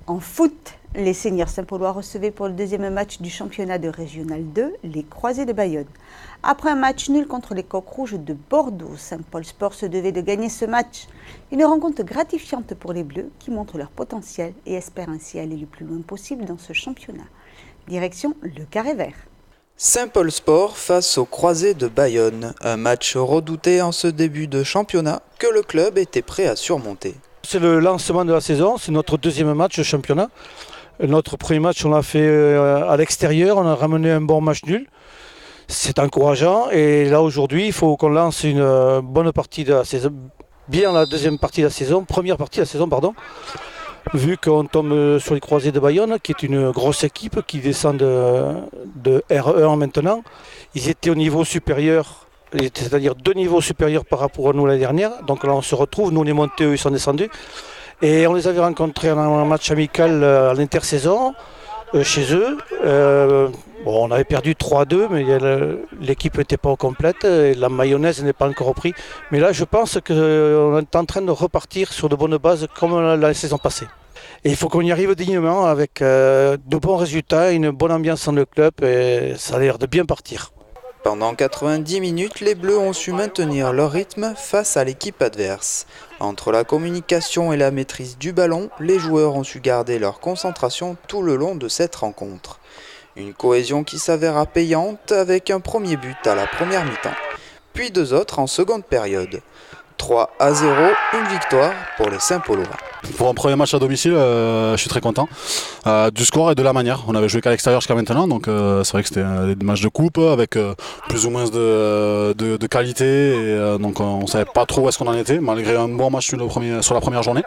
En foot, les seniors Saint-Paulois recevaient pour le deuxième match du championnat de Régional 2 les Croisés de Bayonne. Après un match nul contre les Coqs Rouges de Bordeaux, Saint-Paul Sport se devait de gagner ce match. Une rencontre gratifiante pour les Bleus qui montrent leur potentiel et espèrent ainsi aller le plus loin possible dans ce championnat. Direction le Carré Vert. Saint-Paul Sport face aux Croisés de Bayonne, un match redouté en ce début de championnat que le club était prêt à surmonter. C'est le lancement de la saison, c'est notre deuxième match de championnat. Notre premier match, on l'a fait à l'extérieur, on a ramené un bon match nul. C'est encourageant et là aujourd'hui, il faut qu'on lance une bonne partie de la saison, bien la deuxième partie de la saison, première partie de la saison, pardon. Vu qu'on tombe sur les Croisés de Bayonne, qui est une grosse équipe qui descend de R1 maintenant. Ils étaient au niveau supérieur, c'est-à-dire 2 niveaux supérieurs par rapport à nous l'année dernière. Donc là on se retrouve, nous on est montés, eux ils sont descendus. Et on les avait rencontrés en un match amical à l'intersaison, chez eux. On avait perdu 3-2, mais l'équipe n'était pas complète et la mayonnaise n'est pas encore repris. Mais là, je pense qu'on est en train de repartir sur de bonnes bases comme la saison passée. Et il faut qu'on y arrive dignement avec de bons résultats, une bonne ambiance dans le club et ça a l'air de bien partir. Pendant 90 minutes, les Bleus ont su maintenir leur rythme face à l'équipe adverse. Entre la communication et la maîtrise du ballon, les joueurs ont su garder leur concentration tout le long de cette rencontre. Une cohésion qui s'avéra payante avec un premier but à la première mi-temps, puis 2 autres en seconde période. 3-0, une victoire pour les Saint-Paulois. Pour un premier match à domicile, je suis très content du score et de la manière. On avait joué qu'à l'extérieur jusqu'à maintenant, donc c'est vrai que c'était des matchs de coupe avec plus ou moins de qualité. Et, donc on ne savait pas trop où est-ce qu'on en était, malgré un bon match sur la première journée.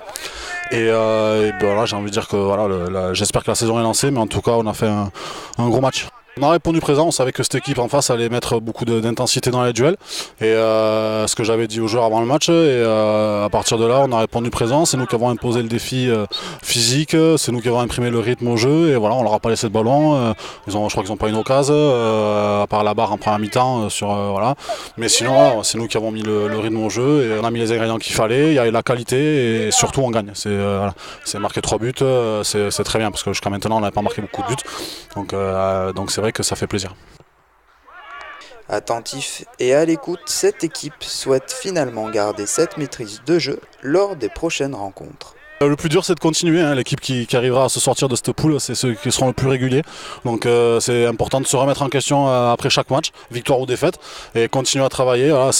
Et voilà, j'ai envie de dire que voilà, j'espère que la saison est lancée, mais en tout cas on a fait un gros match. On a répondu présent, on savait que cette équipe en face allait mettre beaucoup d'intensité dans les duels. Et ce que j'avais dit aux joueurs avant le match, et à partir de là, on a répondu présent. C'est nous qui avons imposé le défi physique, c'est nous qui avons imprimé le rythme au jeu. Et voilà, on leur a pas laissé de ballon. Je crois qu'ils n'ont pas une occasion, à part la barre en première mi-temps. Voilà. Mais sinon, voilà, c'est nous qui avons mis le rythme au jeu. Et on a mis les ingrédients qu'il fallait. Il y a la qualité et surtout on gagne. C'est marqué 3 buts, c'est très bien parce que jusqu'à maintenant on n'avait pas marqué beaucoup de buts. Donc c'est vrai que ça fait plaisir. Attentif et à l'écoute, cette équipe souhaite finalement garder cette maîtrise de jeu lors des prochaines rencontres. Le plus dur c'est de continuer, hein. L'équipe qui arrivera à se sortir de cette poule, c'est ceux qui seront le plus réguliers. Donc c'est important de se remettre en question après chaque match, victoire ou défaite, et continuer à travailler. Voilà,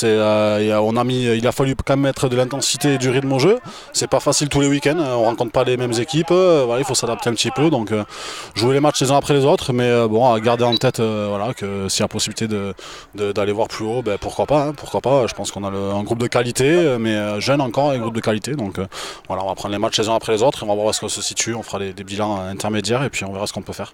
il a fallu quand même mettre de l'intensité et du rythme au jeu. C'est pas facile tous les week-ends, on rencontre pas les mêmes équipes, voilà, il faut s'adapter un petit peu. Donc jouer les matchs les uns après les autres, mais bon, à garder en tête voilà, que s'il y a possibilité d'aller voir plus haut, pourquoi pas, hein, pourquoi pas. Je pense qu'on a un groupe de qualité, mais jeune encore, un groupe de qualité. Donc voilà, on va prendre les matchs les uns après les autres, et on va voir où est-ce qu'on se situe, on fera des bilans intermédiaires et puis on verra ce qu'on peut faire.